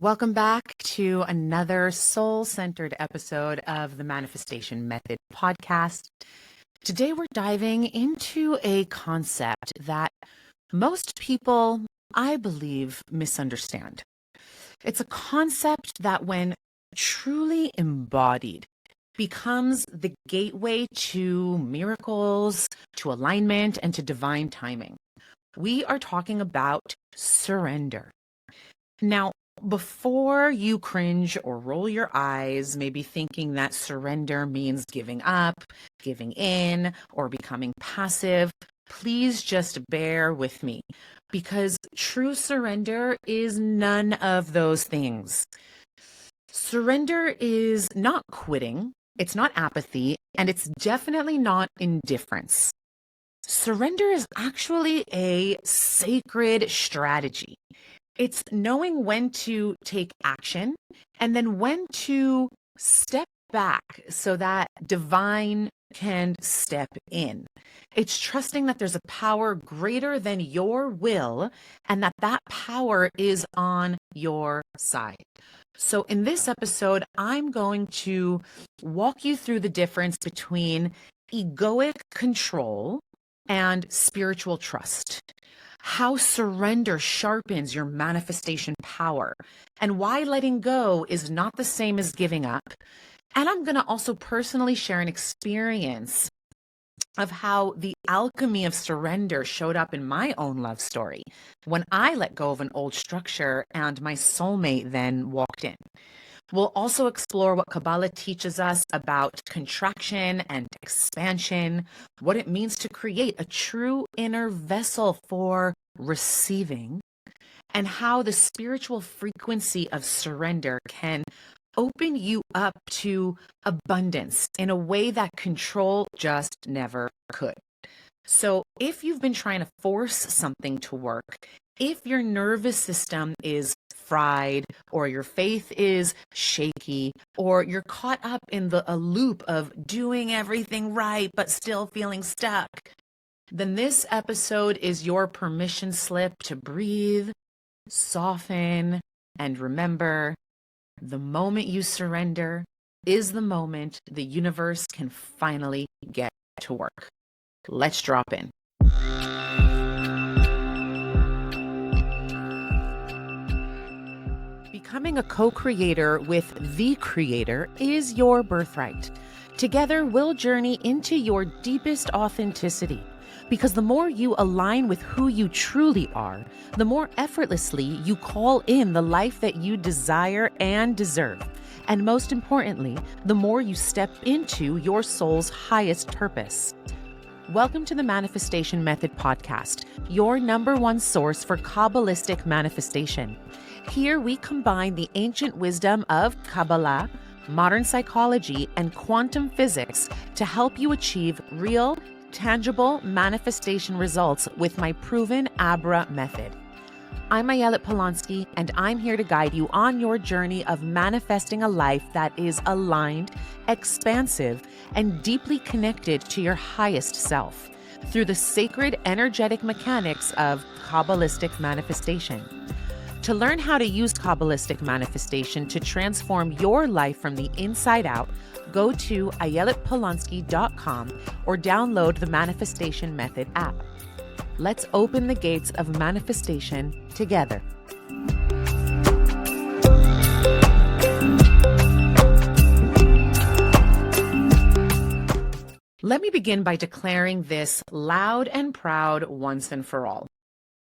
Welcome back to another soul-centered episode of the Manifestation Method podcast. Today we're diving into a concept that most people, I believe, misunderstand. It's a concept that when truly embodied becomes the gateway to miracles, to alignment, and to divine timing. We are talking about surrender. Now, before you cringe or roll your eyes, maybe thinking that surrender means giving up, giving in, or becoming passive, please just bear with me because true surrender is none of those things. Surrender is not quitting, it's not apathy, and it's definitely not indifference. Surrender is actually a sacred strategy. It's knowing when to take action and then when to step back so that divine can step in. It's trusting that there's a power greater than your will and that power is on your side. So in this episode, I'm going to walk you through the difference between egoic control and spiritual trust. How surrender sharpens your manifestation power, and why letting go is not the same as giving up. And I'm going to also personally share an experience of how the alchemy of surrender showed up in my own love story when I let go of an old structure and my soulmate then walked in. We'll also explore what Kabbalah teaches us about contraction and expansion, what it means to create a true inner vessel for receiving, and how the spiritual frequency of surrender can open you up to abundance in a way that control just never could. So if you've been trying to force something to work, if your nervous system is fried, or your faith is shaky, or you're caught up in a loop of doing everything right but still feeling stuck, then this episode is your permission slip to breathe, soften, and remember, the moment you surrender is the moment the universe can finally get to work. Let's drop in. Becoming a co-creator with the Creator is your birthright. Together, we'll journey into your deepest authenticity. Because the more you align with who you truly are, the more effortlessly you call in the life that you desire and deserve. And most importantly, the more you step into your soul's highest purpose. Welcome to the Manifestation Method podcast, your number one source for Kabbalistic manifestation. Here we combine the ancient wisdom of Kabbalah, modern psychology, and quantum physics to help you achieve real, tangible manifestation results with my proven Abra method. I'm Ayelet Polonsky, and I'm here to guide you on your journey of manifesting a life that is aligned, expansive, and deeply connected to your highest self through the sacred energetic mechanics of Kabbalistic manifestation. To learn how to use Kabbalistic manifestation to transform your life from the inside out, go to ayeletpolonsky.com or download the Manifestation Method app. Let's open the gates of manifestation together. Let me begin by declaring this loud and proud once and for all.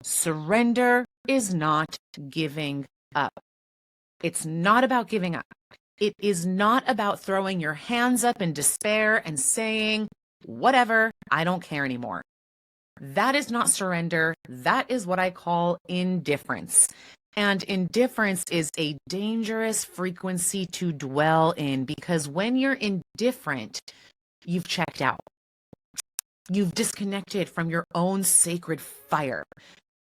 Surrender is not giving up. It's not about giving up. It is not about throwing your hands up in despair and saying, whatever, I don't care anymore. That is not surrender. That is what I call indifference. And indifference is a dangerous frequency to dwell in because when you're indifferent, you've checked out. You've disconnected from your own sacred fire.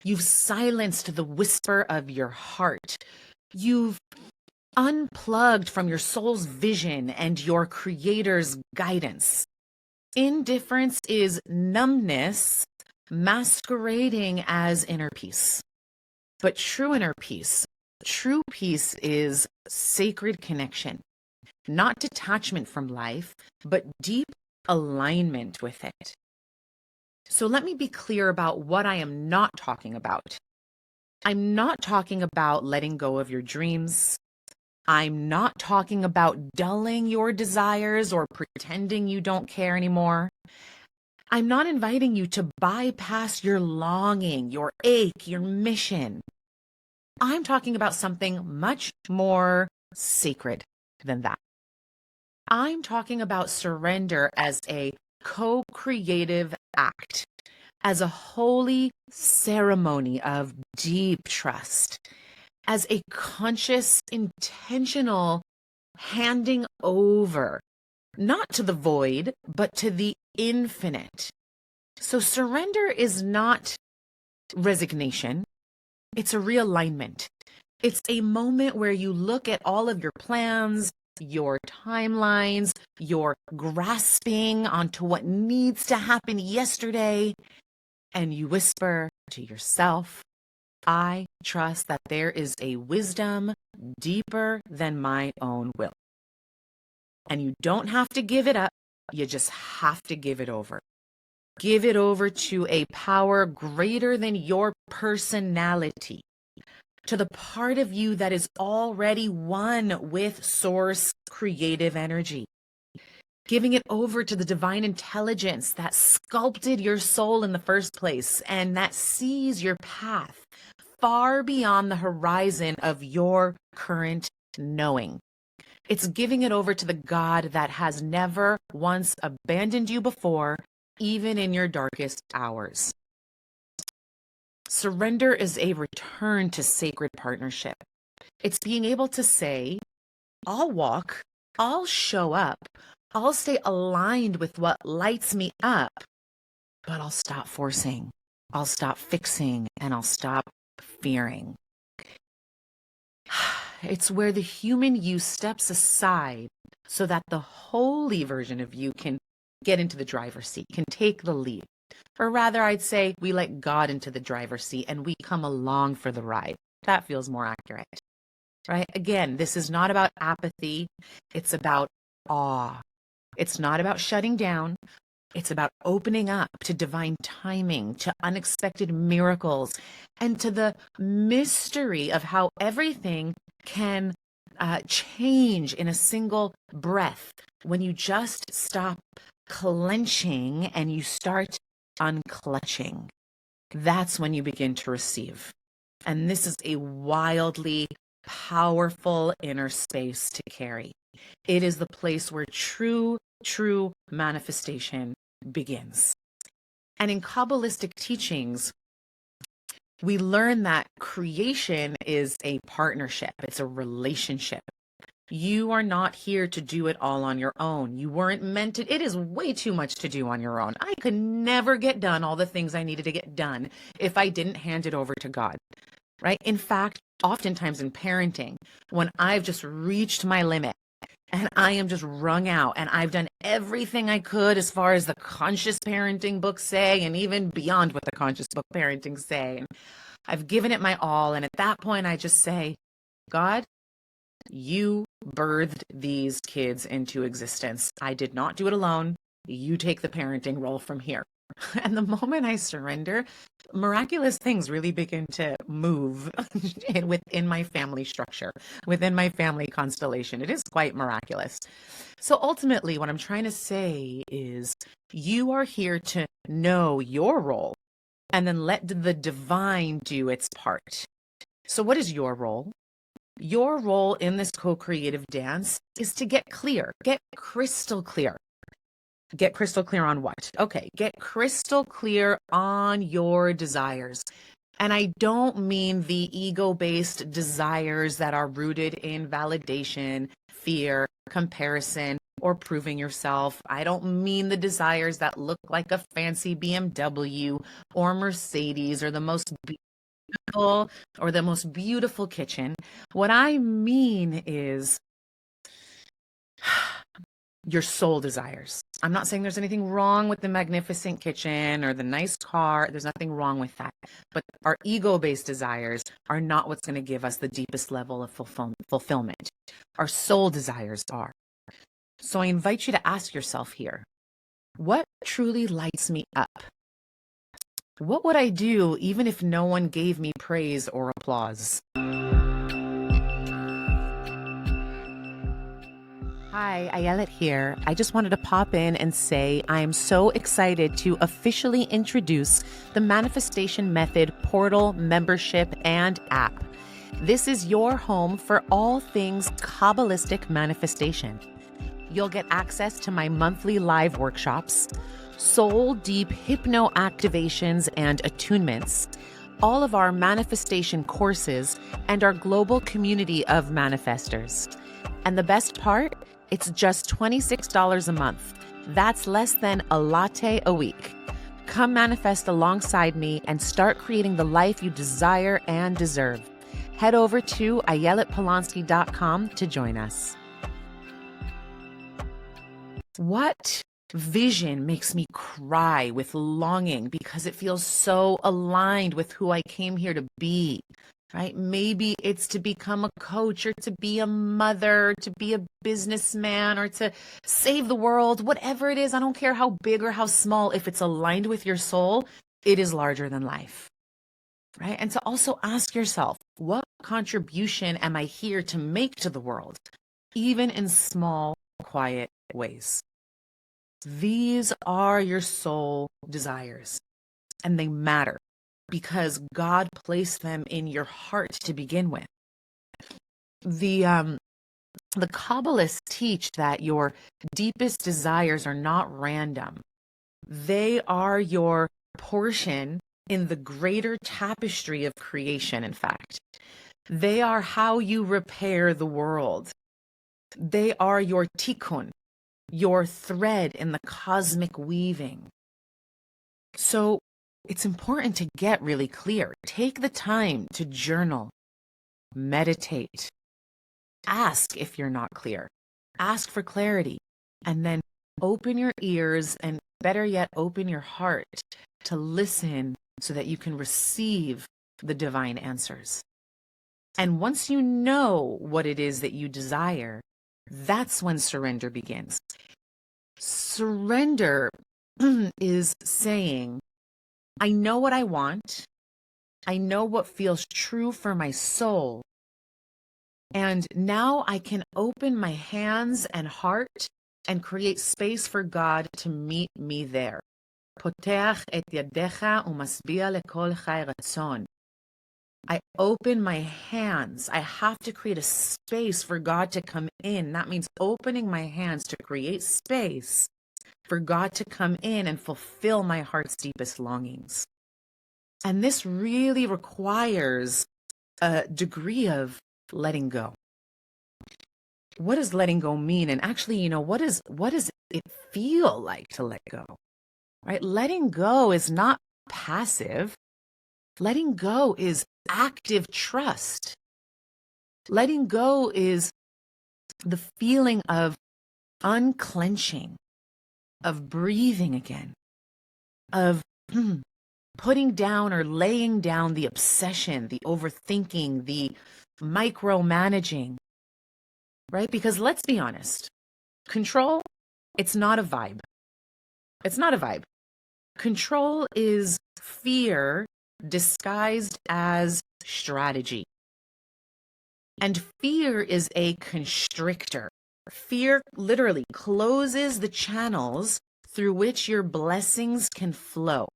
You've silenced the whisper of your heart. You've unplugged from your soul's vision and your creator's guidance. Indifference is numbness masquerading as inner peace. But true inner peace, true peace is sacred connection, not detachment from life, but deep alignment with it. So let me be clear about what I am not talking about. I'm not talking about letting go of your dreams. I'm not talking about dulling your desires or pretending you don't care anymore. I'm not inviting you to bypass your longing, your ache, your mission. I'm talking about something much more sacred than that. I'm talking about surrender as a co-creative act, as a holy ceremony of deep trust, as a conscious, intentional handing over, not to the void, but to the infinite. So surrender is not resignation. It's a realignment. It's a moment where you look at all of your plans, your timelines, your grasping onto what needs to happen yesterday, and you whisper to yourself, I trust that there is a wisdom deeper than my own will. And you don't have to give it up. You just have to give it over. Give it over to a power greater than your personality, to the part of you that is already one with source creative energy. Giving it over to the divine intelligence that sculpted your soul in the first place and that sees your path far beyond the horizon of your current knowing. It's giving it over to the God that has never once abandoned you before, even in your darkest hours. Surrender is a return to sacred partnership. It's being able to say, I'll walk, I'll show up, I'll stay aligned with what lights me up, but I'll stop forcing, I'll stop fixing, and I'll stop fearing. It's where the human you steps aside so that the holy version of you can get into the driver's seat, can take the lead. Or rather, I'd say we let God into the driver's seat and we come along for the ride. That feels more accurate, right? Again, this is not about apathy. It's about awe. It's not about shutting down. It's about opening up to divine timing, to unexpected miracles, and to the mystery of how everything can change in a single breath when you just stop clenching and you start unclutching. That's when you begin to receive. And this is a wildly powerful inner space to carry. It is the place where true manifestation begins. And in Kabbalistic teachings, we learn that creation is a partnership. It's a relationship. You are not here to do it all on your own. You weren't meant to. It is way too much to do on your own. I could never get done all the things I needed to get done if I didn't hand it over to God, right? In fact, oftentimes in parenting, when I've just reached my limit and I am just wrung out and I've done everything I could as far as the conscious parenting books say, and even beyond what the conscious book parenting say, and I've given it my all. And at that point, I just say, God, you birthed these kids into existence. I did not do it alone. You take the parenting role from here. And the moment I surrender, miraculous things really begin to move within my family structure, within my family constellation. It is quite miraculous. So ultimately, what I'm trying to say is you are here to know your role and then let the divine do its part. So what is your role? Your role in this co-creative dance is to get clear, get crystal clear. Get crystal clear on what? Okay, get crystal clear on your desires. And I don't mean the ego-based desires that are rooted in validation, fear, comparison, or proving yourself. I don't mean the desires that look like a fancy BMW or Mercedes or the most beautiful kitchen. What I mean is your soul desires. I'm not saying there's anything wrong with the magnificent kitchen or the nice car. There's nothing wrong with that. But our ego-based desires are not what's going to give us the deepest level of fulfillment. Our soul desires are. So I invite you to ask yourself here, what truly lights me up? What would I do even if no one gave me praise or applause? Hi, Ayelet here. I just wanted to pop in and say I am so excited to officially introduce the Manifestation Method portal, membership, and app. This is your home for all things Kabbalistic manifestation. You'll get access to my monthly live workshops, soul deep hypno activations and attunements, all of our manifestation courses, and our global community of manifestors. And the best part? It's just $26 a month. That's less than a latte a week. Come manifest alongside me and start creating the life you desire and deserve. Head over to ayeletpolonsky.com to join us. What vision makes me cry with longing because it feels so aligned with who I came here to be? Right? Maybe it's to become a coach or to be a mother, to be a businessman or to save the world, whatever it is. I don't care how big or how small. If it's aligned with your soul, it is larger than life. Right? And to also ask yourself, what contribution am I here to make to the world, even in small, quiet ways? These are your soul desires, and they matter, because God placed them in your heart to begin with. The Kabbalists teach that your deepest desires are not random. They are your portion in the greater tapestry of creation, in fact. They are how you repair the world. They are your tikkun, your thread in the cosmic weaving. So it's important to get really clear. Take the time to journal, meditate, ask if you're not clear, ask for clarity, and then open your ears and better yet, open your heart to listen so that you can receive the divine answers. And once you know what it is that you desire, that's when surrender begins. Surrender is saying, I know what I want. I know what feels true for my soul. And now I can open my hands and heart and create space for God to meet me there. Poteach et yadecha umasbia lekol chai ratzon. I open my hands. I have to create a space for God to come in. That means opening my hands to create space for God to come in and fulfill my heart's deepest longings. And this really requires a degree of letting go. What does letting go mean? And actually, what does it feel like to let go? Right? Letting go is not passive. Letting go is active trust. Letting go is the feeling of unclenching, of breathing again, of putting down or laying down the obsession, the overthinking, the micromanaging, right? Because let's be honest, control, it's not a vibe. It's not a vibe. Control is fear disguised as strategy. And fear is a constrictor. Fear literally closes the channels through which your blessings can flow.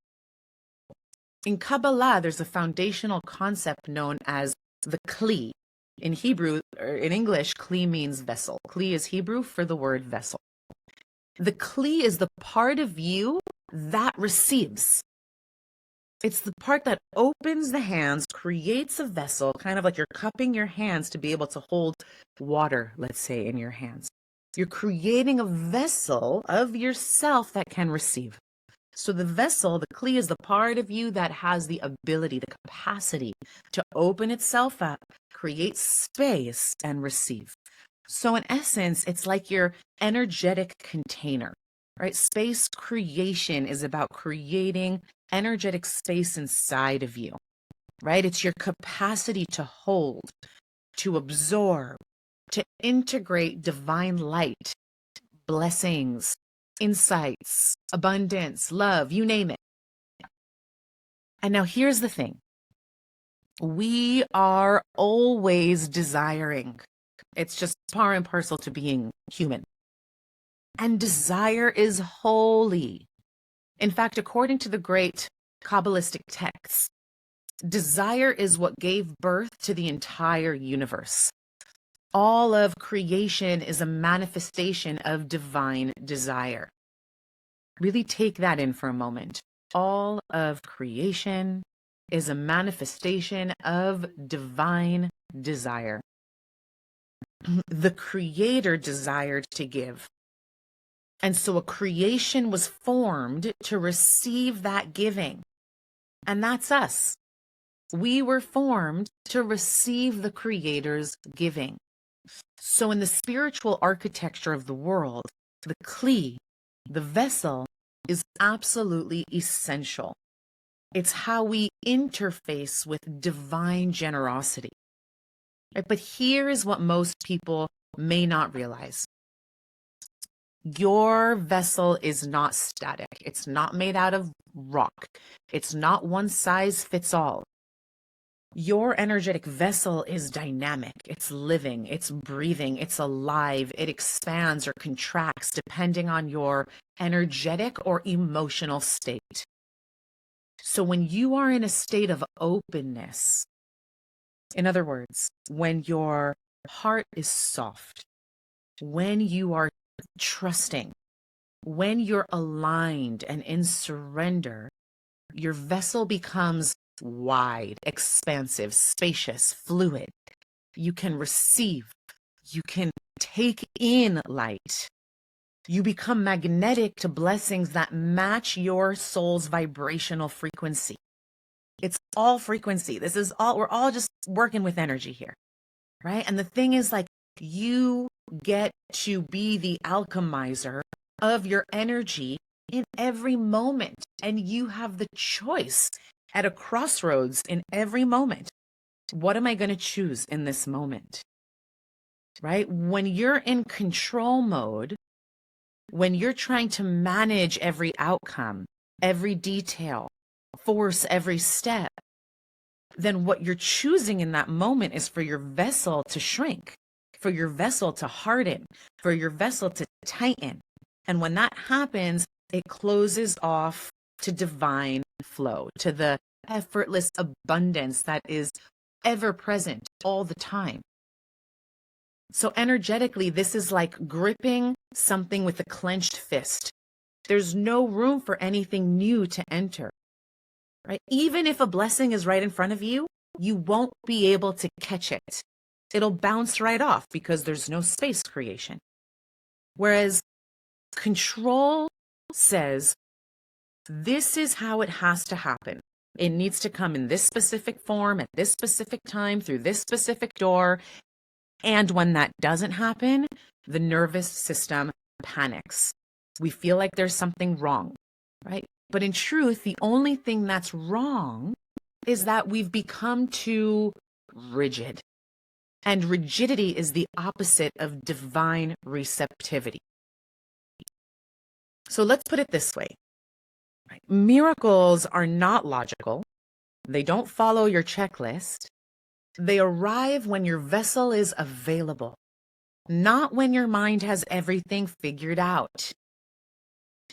In Kabbalah, there's a foundational concept known as the kli. In Hebrew, or in English, kli means vessel. Kli is Hebrew for the word vessel. The kli is the part of you that receives. It's the part that opens the hands, creates a vessel, kind of like you're cupping your hands to be able to hold water, let's say, in your hands. You're creating a vessel of yourself that can receive. So the vessel, the kli, is the part of you that has the ability, the capacity to open itself up, create space, and receive. So in essence, it's like your energetic container, right? Space creation is about creating energetic space inside of you, right? It's your capacity to hold, to absorb, to integrate divine light, blessings, insights, abundance, love, you name it. And now here's the thing. We are always desiring. It's just par and parcel to being human. And desire is holy. In fact, according to the great Kabbalistic texts, desire is what gave birth to the entire universe. All of creation is a manifestation of divine desire. Really take that in for a moment. All of creation is a manifestation of divine desire. The Creator desired to give. And so a creation was formed to receive that giving. And that's us. We were formed to receive the Creator's giving. So in the spiritual architecture of the world, the kli, the vessel, is absolutely essential. It's how we interface with divine generosity. Right? But here is what most people may not realize. Your vessel is not static. It's not made out of rock. It's not one size fits all. Your energetic vessel is dynamic. It's living. It's breathing. It's alive. It expands or contracts depending on your energetic or emotional state. So when you are in a state of openness, in other words, when your heart is soft, when you are trusting, when you're aligned and in surrender, your vessel becomes wide, expansive, spacious, fluid. You can receive, you can take in light. You become magnetic to blessings that match your soul's vibrational frequency. It's all frequency. This is all, we're all just working with energy here, right? And the thing is, like, you get to be the alchemizer of your energy in every moment. And you have the choice at a crossroads in every moment. What am I going to choose in this moment? Right? When you're in control mode, when you're trying to manage every outcome, every detail, force every step, then what you're choosing in that moment is for your vessel to shrink, for your vessel to harden, for your vessel to tighten. And when that happens, it closes off to divine flow, to the effortless abundance that is ever present all the time. So energetically, this is like gripping something with a clenched fist. There's no room for anything new to enter, right? Even if a blessing is right in front of you, you won't be able to catch it. It'll bounce right off because there's no space creation. Whereas control says, this is how it has to happen. It needs to come in this specific form at this specific time through this specific door. And when that doesn't happen, the nervous system panics. We feel like there's something wrong, right? But in truth, the only thing that's wrong is that we've become too rigid. And rigidity is the opposite of divine receptivity. So let's put it this way. Right? Miracles are not logical. They don't follow your checklist. They arrive when your vessel is available, not when your mind has everything figured out.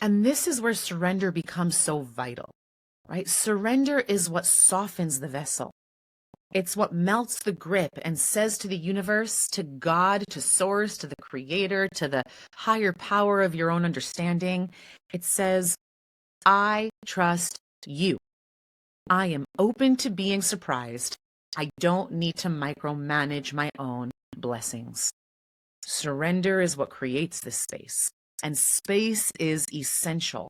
And this is where surrender becomes so vital, right? Surrender is what softens the vessel. It's what melts the grip and says to the universe, to God, to source, to the creator, to the higher power of your own understanding. It says, I trust you. I am open to being surprised. I don't need to micromanage my own blessings. Surrender is what creates this space. And space is essential.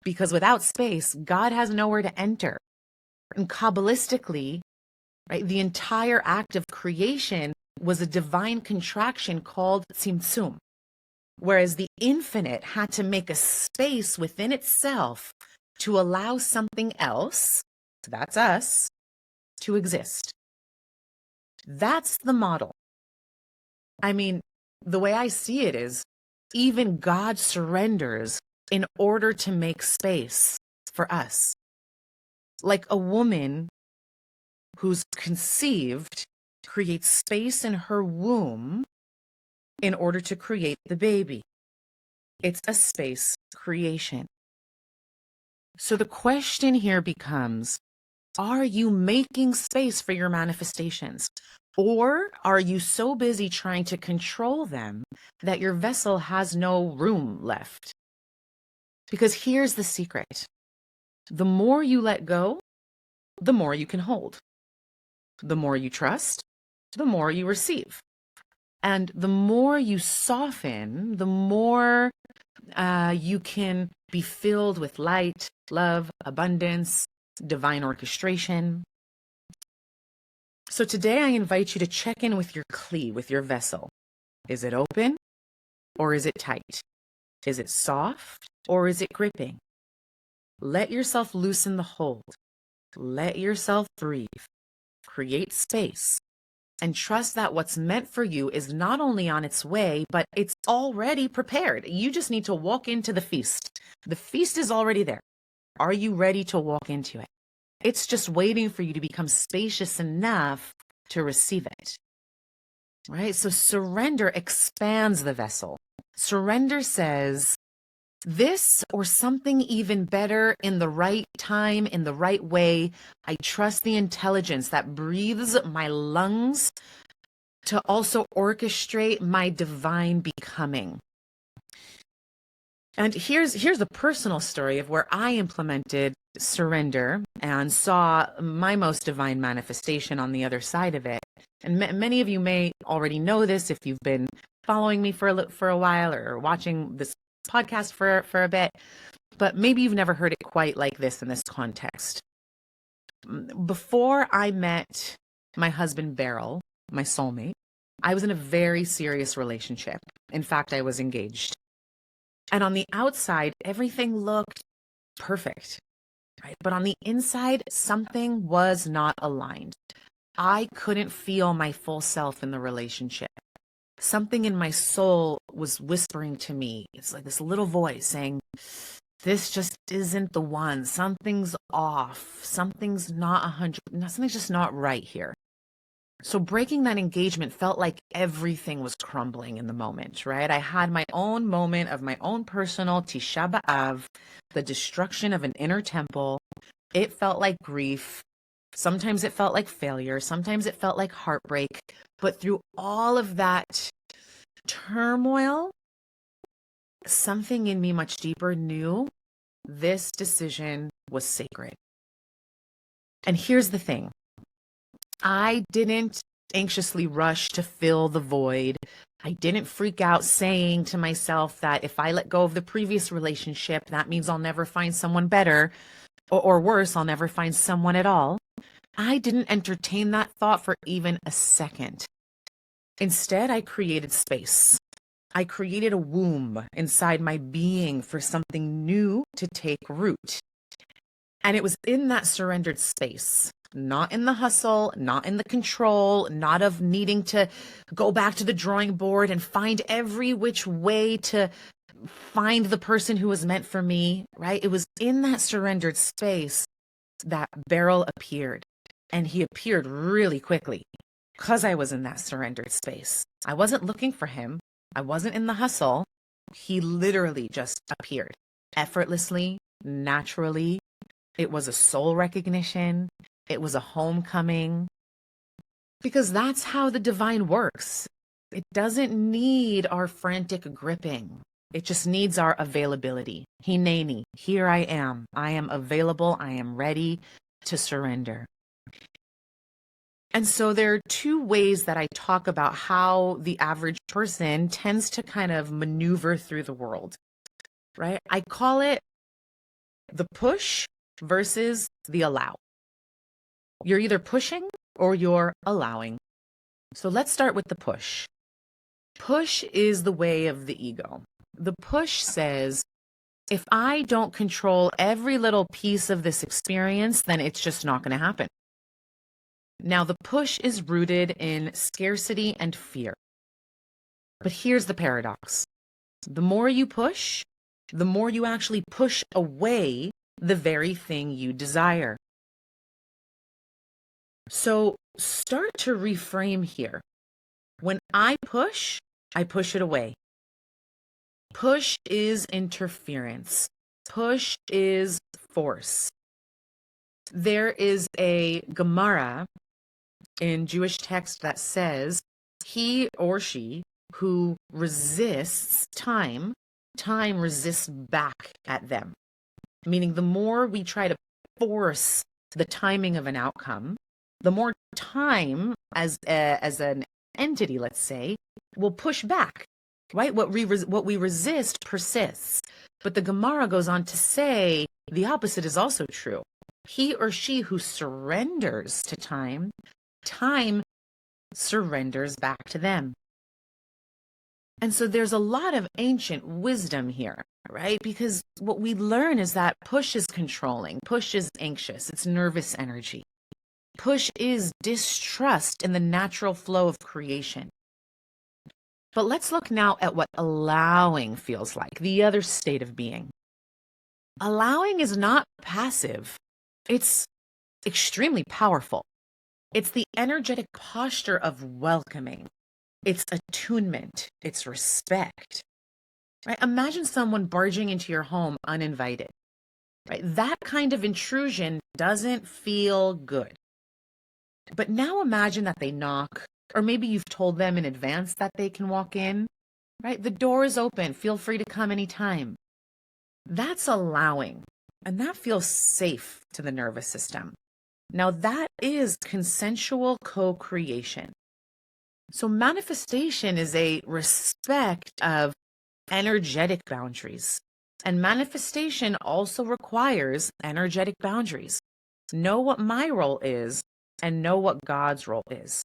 Because without space, God has nowhere to enter. And Kabbalistically, right, the entire act of creation was a divine contraction called Tzimtzum, whereas the infinite had to make a space within itself to allow something else, that's us, to exist. That's the model. I mean, the way I see it is, even God surrenders in order to make space for us. Like a woman who's conceived creates space in her womb in order to create the baby. It's a space creation. So the question here becomes, are you making space for your manifestations? Or are you so busy trying to control them that your vessel has no room left? Because here's the secret. The more you let go, the more you can hold. The more you trust, the more you receive. And the more you soften, the more you can be filled with light, love, abundance, divine orchestration. So today I invite you to check in with your kli, with your vessel. Is it open or is it tight? Is it soft or is it gripping? Let yourself loosen the hold. Let yourself breathe. Create space. And trust that what's meant for you is not only on its way, but it's already prepared. You just need to walk into the feast. The feast is already there. Are you ready to walk into it? It's just waiting for you to become spacious enough to receive it. Right? So surrender expands the vessel. Surrender says, this or something even better in the right time, in the right way. I trust the intelligence that breathes my lungs to also orchestrate my divine becoming. And here's a personal story of where I implemented surrender and saw my most divine manifestation on the other side of it. And many of you may already know this if you've been following me for a while or watching this podcast for a bit, but maybe you've never heard it quite like this in this context. Before I met my husband, Beryl, my soulmate, I was in a very serious relationship. In fact, I was engaged. And on the outside, everything looked perfect, right? But on the inside, something was not aligned. I couldn't feel my full self in the relationship. Something in my soul was whispering to me. It's like this little voice saying, this just isn't the one. Something's off. Something's not 100. Something's just not right here. So breaking that engagement felt like everything was crumbling in the moment, right? I had my own moment of my own personal Tisha B'Av, the destruction of an inner temple. It felt like grief. Sometimes it felt like failure. Sometimes it felt like heartbreak. But through all of that turmoil, something in me much deeper knew this decision was sacred. And here's the thing. I didn't anxiously rush to fill the void. I didn't freak out saying to myself that if I let go of the previous relationship, that means I'll never find someone better, or worse, I'll never find someone at all. I didn't entertain that thought for even a second. Instead, I created space. I created a womb inside my being for something new to take root. And it was in that surrendered space, not in the hustle, not in the control, not of needing to go back to the drawing board and find every which way to find the person who was meant for me, right? It was in that surrendered space that Beryl appeared. And he appeared really quickly because I was in that surrendered space. I wasn't looking for him. I wasn't in the hustle. He literally just appeared effortlessly, naturally. It was a soul recognition. It was a homecoming. Because that's how the divine works. It doesn't need our frantic gripping. It just needs our availability. Hineni, here I am. I am available. I am ready to surrender. And so there are two ways that I talk about how the average person tends to kind of maneuver through the world, right? I call it the push versus the allow. You're either pushing or you're allowing. So let's start with the push. Push is the way of the ego. The push says, if I don't control every little piece of this experience, then it's just not going to happen. Now, the push is rooted in scarcity and fear. But here's the paradox. The more you push, the more you actually push away the very thing you desire. So start to reframe here. When I push it away. Push is interference. Push is force. There is a Gemara in Jewish text that says, he or she who resists time resists back at them. Meaning the more we try to force the timing of an outcome, the more time as an entity, let's say, will push back, right? What we resist persists. But the Gemara goes on to say the opposite is also true. He or she who surrenders to time surrenders back to them. And so there's a lot of ancient wisdom here, right? Because what we learn is that push is controlling, push is anxious, it's nervous energy. Push is distrust in the natural flow of creation. But let's look now at what allowing feels like, the other state of being. Allowing is not passive. It's extremely powerful. It's the energetic posture of welcoming. It's attunement. It's respect. Right? Imagine someone barging into your home uninvited. Right? That kind of intrusion doesn't feel good. But now imagine that they knock, or maybe you've told them in advance that they can walk in. Right? The door is open. Feel free to come anytime. That's allowing, and that feels safe to the nervous system. Now that is consensual co-creation. So manifestation is a respect of energetic boundaries. And manifestation also requires energetic boundaries. Know what my role is and know what God's role is,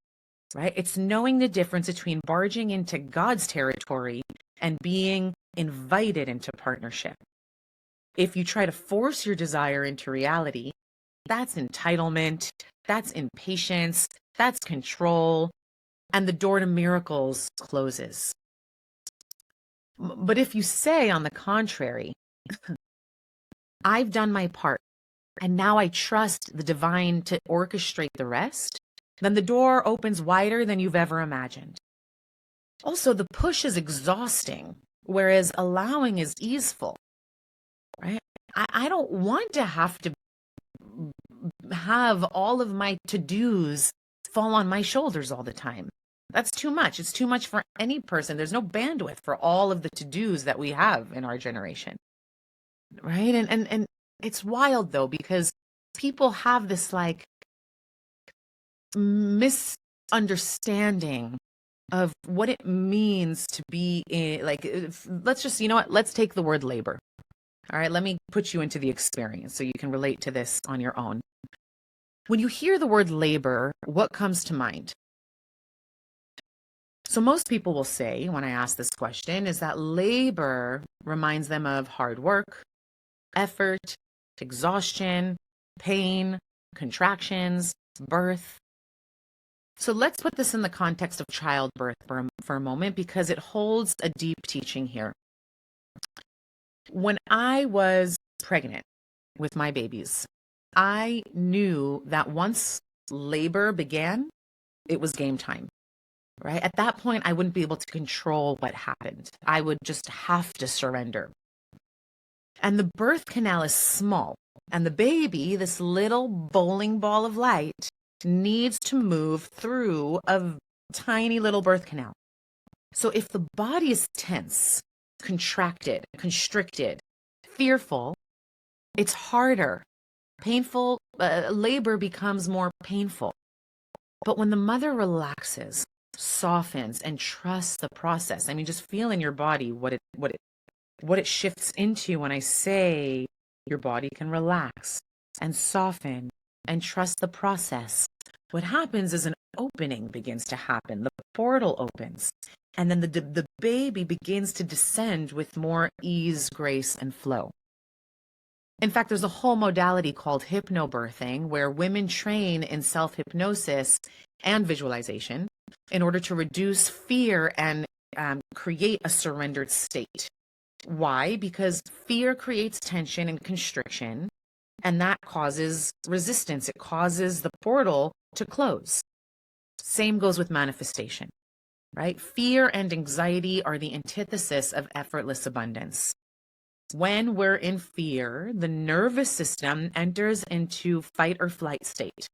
right? It's knowing the difference between barging into God's territory and being invited into partnership. If you try to force your desire into reality, that's entitlement, that's impatience, that's control, and the door to miracles closes. But if you say, on the contrary, I've done my part, and now I trust the divine to orchestrate the rest, then the door opens wider than you've ever imagined. Also, the push is exhausting, whereas allowing is easeful, right? I don't want to have to have all of my to-dos fall on my shoulders all the time. That's too much. It's too much for any person. There's no bandwidth for all of the to-dos that we have in our generation, right? And it's wild though, because people have this like misunderstanding of what it means to be in, like, let's just, you know what? Let's take the word labor. All right, let me put you into the experience so you can relate to this on your own. When you hear the word labor, what comes to mind? So most people will say, when I ask this question, is that labor reminds them of hard work, effort, exhaustion, pain, contractions, birth. So let's put this in the context of childbirth for a moment, because it holds a deep teaching here. When I was pregnant with my babies, I knew that once labor began, it was game time, right? At that point, I wouldn't be able to control what happened. I would just have to surrender. And the birth canal is small, and the baby, this little bowling ball of light, needs to move through a tiny little birth canal. So if the body is tense, contracted, constricted, fearful, it's harder. Painful, labor becomes more painful. But when the mother relaxes, softens, and trusts the process, I mean, just feel in your body what it shifts into when I say your body can relax and soften and trust the process. What happens is an opening begins to happen. The portal opens. And then the baby begins to descend with more ease, grace, and flow. In fact, there's a whole modality called hypnobirthing where women train in self-hypnosis and visualization in order to reduce fear and create a surrendered state. Why? Because fear creates tension and constriction, and that causes resistance. It causes the portal to close. Same goes with manifestation, right? Fear and anxiety are the antithesis of effortless abundance. When we're in fear, the nervous system enters into fight or flight state.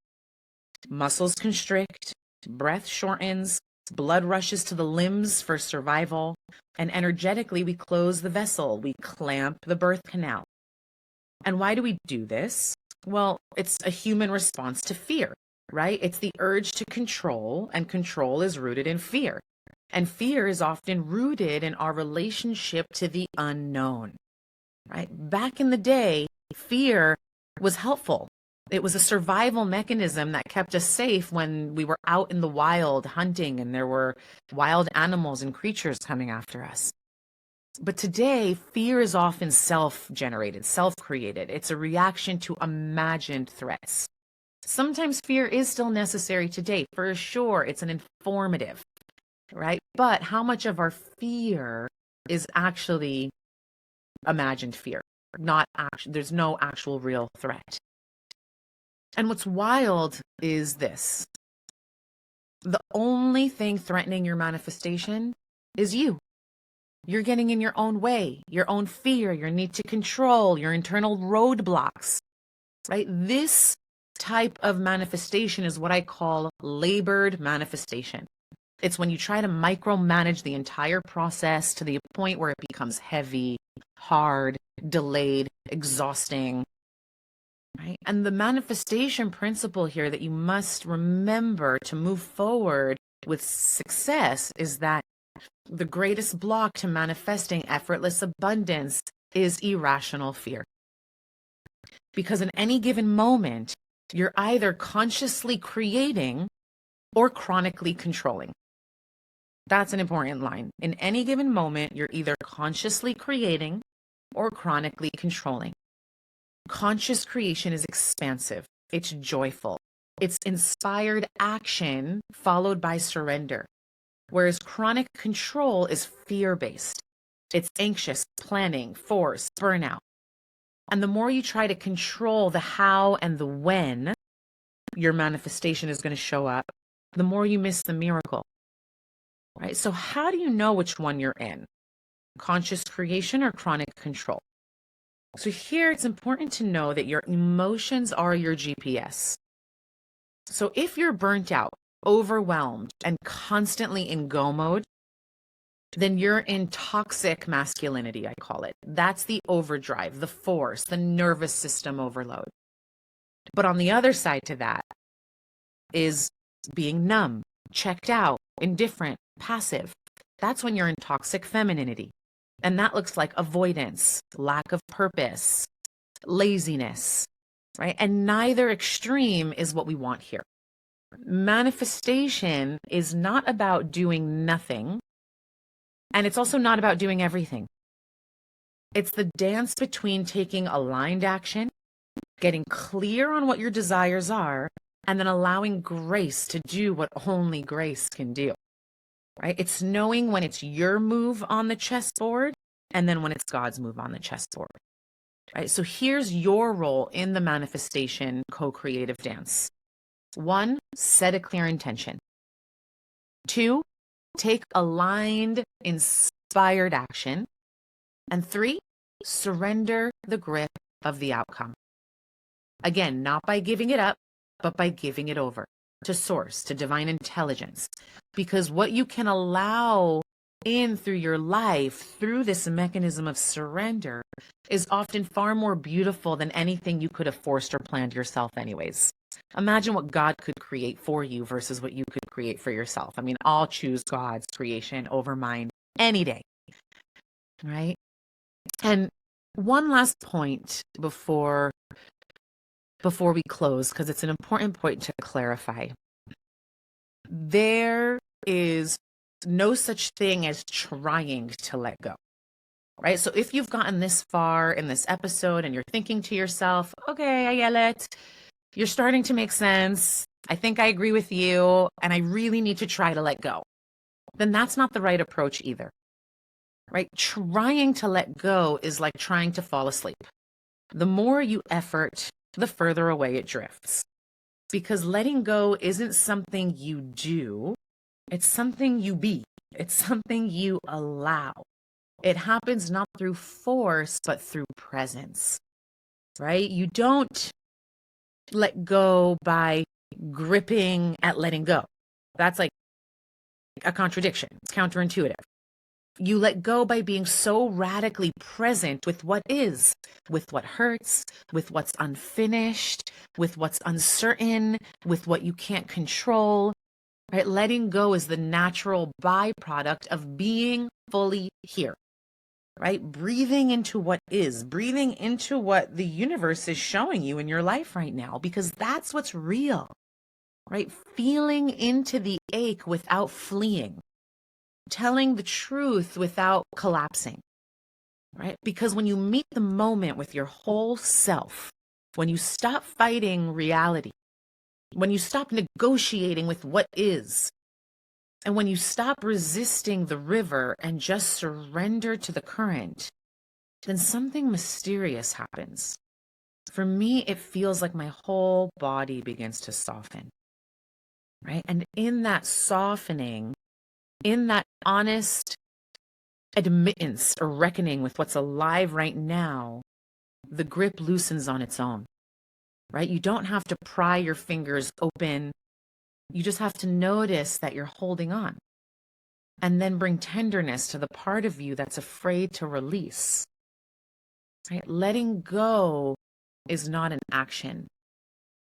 Muscles constrict, breath shortens, blood rushes to the limbs for survival, and energetically we close the vessel, we clamp the birth canal. And why do we do this? Well, it's a human response to fear, right? It's the urge to control, and control is rooted in fear. And fear is often rooted in our relationship to the unknown. Right? Back in the day, fear was helpful. It was a survival mechanism that kept us safe when we were out in the wild hunting and there were wild animals and creatures coming after us. But today, fear is often self-generated, self-created. It's a reaction to imagined threats. Sometimes fear is still necessary today. For sure, it's an informative, right? But how much of our fear is actually imagined fear? There's no actual real threat. And what's wild is this. The only thing threatening your manifestation is you. You're getting in your own way, your own fear, your need to control, your internal roadblocks, right? This type of manifestation is what I call labored manifestation. It's when you try to micromanage the entire process to the point where it becomes heavy, hard, delayed, exhausting, right? And the manifestation principle here that you must remember to move forward with success is that the greatest block to manifesting effortless abundance is irrational fear. Because in any given moment, you're either consciously creating or chronically controlling. That's an important line. In any given moment, you're either consciously creating or chronically controlling. Conscious creation is expansive. It's joyful. It's inspired action followed by surrender. Whereas chronic control is fear-based. It's anxious, planning, force, burnout. And the more you try to control the how and the when your manifestation is going to show up, the more you miss the miracle. Right? So how do you know which one you're in? Conscious creation or chronic control? So here it's important to know that your emotions are your GPS. So if you're burnt out, overwhelmed, and constantly in go mode, then you're in toxic masculinity, I call it. That's the overdrive, the force, the nervous system overload. But on the other side to that is being numb, checked out, indifferent, passive. That's when you're in toxic femininity. And that looks like avoidance, lack of purpose, laziness, right? And neither extreme is what we want here. Manifestation is not about doing nothing, and it's also not about doing everything. It's the dance between taking aligned action, getting clear on what your desires are, and then allowing grace to do what only grace can do. Right? It's knowing when it's your move on the chessboard and then when it's God's move on the chessboard. Right? So here's your role in the manifestation co-creative dance. 1, set a clear intention. 2, take aligned, inspired action. And 3, surrender the grip of the outcome. Again, not by giving it up, but by giving it over to source, to divine intelligence. Because what you can allow in through your life, through this mechanism of surrender, is often far more beautiful than anything you could have forced or planned yourself anyways. Imagine what God could create for you versus what you could create for yourself. I mean, I'll choose God's creation over mine any day, right? And one last point before we close, because it's an important point to clarify. There is no such thing as trying to let go, right? So if you've gotten this far in this episode and you're thinking to yourself, okay, I get it. You're starting to make sense. I think I agree with you, and I really need to try to let go. Then that's not the right approach either, right? Trying to let go is like trying to fall asleep. The more you effort, the further away it drifts. Because letting go isn't something you do, it's something you be. It's something you allow. It happens not through force, but through presence, right? You don't let go by gripping at letting go. That's like a contradiction. It's counterintuitive. You let go by being so radically present with what is, with what hurts, with what's unfinished, with what's uncertain, with what you can't control. Right? Letting go is the natural byproduct of being fully here. Right? Breathing into what is, breathing into what the universe is showing you in your life right now, because that's what's real. Right? Feeling into the ache without fleeing. Telling the truth without collapsing, right? Because when you meet the moment with your whole self, when you stop fighting reality, when you stop negotiating with what is, and when you stop resisting the river and just surrender to the current, then something mysterious happens. For me, it feels like my whole body begins to soften, right? And in that softening, in that honest admittance or reckoning with what's alive right now, the grip loosens on its own, right? You don't have to pry your fingers open. You just have to notice that you're holding on and then bring tenderness to the part of you that's afraid to release, right? Letting go is not an action.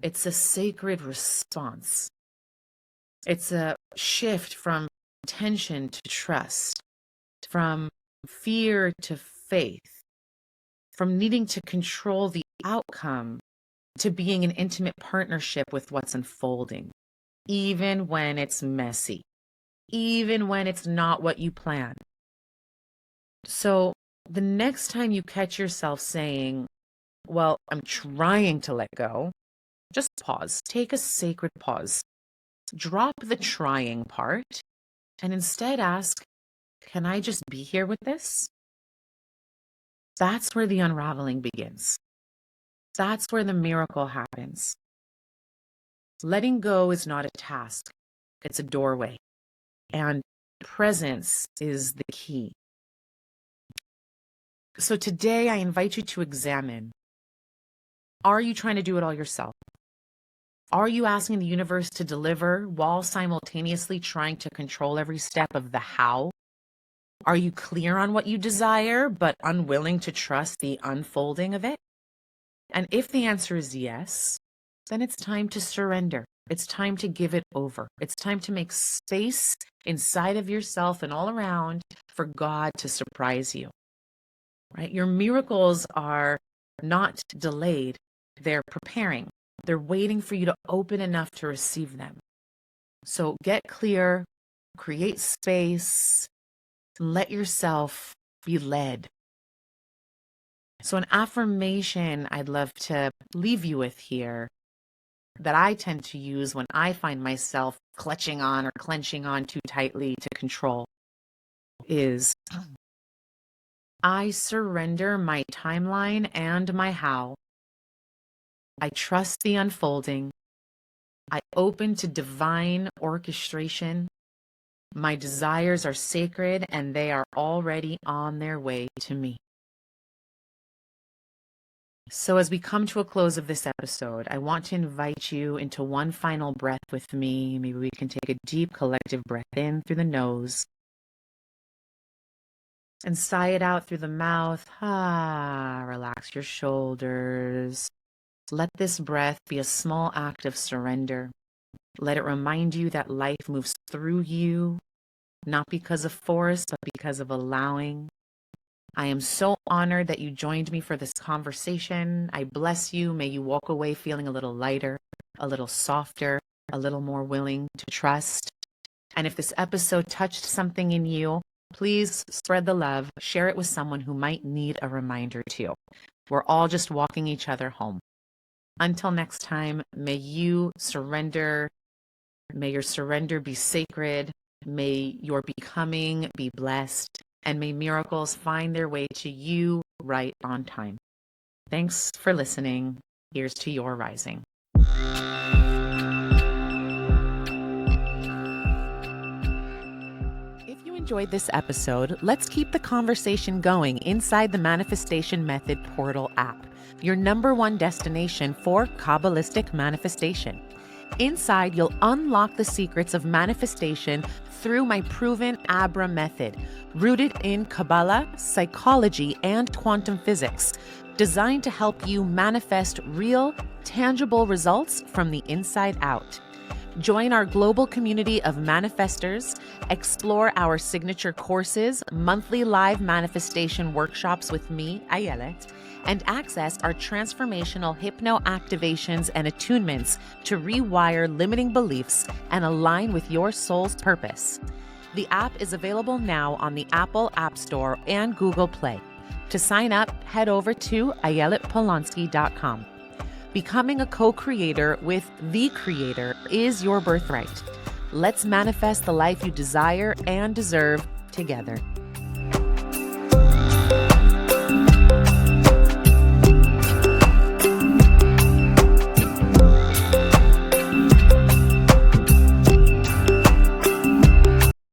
It's a sacred response. It's a shift from tension to trust, from fear to faith, from needing to control the outcome to being an intimate partnership with what's unfolding, even when it's messy, even when it's not what you planned. So the next time you catch yourself saying, well, I'm trying to let go, just pause, take a sacred pause, drop the trying part, and instead ask, can I just be here with this? That's where the unraveling begins. That's where the miracle happens. Letting go is not a task, it's a doorway. And presence is the key. So today I invite you to examine, are you trying to do it all yourself? Are you asking the universe to deliver while simultaneously trying to control every step of the how? Are you clear on what you desire, but unwilling to trust the unfolding of it? And if the answer is yes, then it's time to surrender. It's time to give it over. It's time to make space inside of yourself and all around for God to surprise you. Right? Your miracles are not delayed. They're preparing. They're waiting for you to open enough to receive them. So get clear, create space, let yourself be led. So an affirmation I'd love to leave you with here that I tend to use when I find myself clutching on or clenching on too tightly to control is, I surrender my timeline and my how. I trust the unfolding. I open to divine orchestration. My desires are sacred and they are already on their way to me. So as we come to a close of this episode, I want to invite you into one final breath with me. Maybe we can take a deep collective breath in through the nose and sigh it out through the mouth. Relax your shoulders. Let this breath be a small act of surrender. Let it remind you that life moves through you, not because of force, but because of allowing. I am so honored that you joined me for this conversation. I bless you. May you walk away feeling a little lighter, a little softer, a little more willing to trust. And if this episode touched something in you, please spread the love, share it with someone who might need a reminder too. We're all just walking each other home. Until next time, may you surrender. May your surrender be sacred. May your becoming be blessed. And may miracles find their way to you right on time. Thanks for listening. Here's to your rising. If you enjoyed this episode, let's keep the conversation going inside the Manifestation Method Portal app, your #1 destination for Kabbalistic manifestation. Inside, you'll unlock the secrets of manifestation through my proven Abra method, rooted in Kabbalah, psychology, and quantum physics, designed to help you manifest real, tangible results from the inside out. Join our global community of manifestors, explore our signature courses, monthly live manifestation workshops with me, Ayelet, and access our transformational hypno activations and attunements to rewire limiting beliefs and align with your soul's purpose. The app is available now on the Apple App Store and Google Play. To sign up, head over to ayeletpolonsky.com. Becoming a co-creator with the Creator is your birthright. Let's manifest the life you desire and deserve together.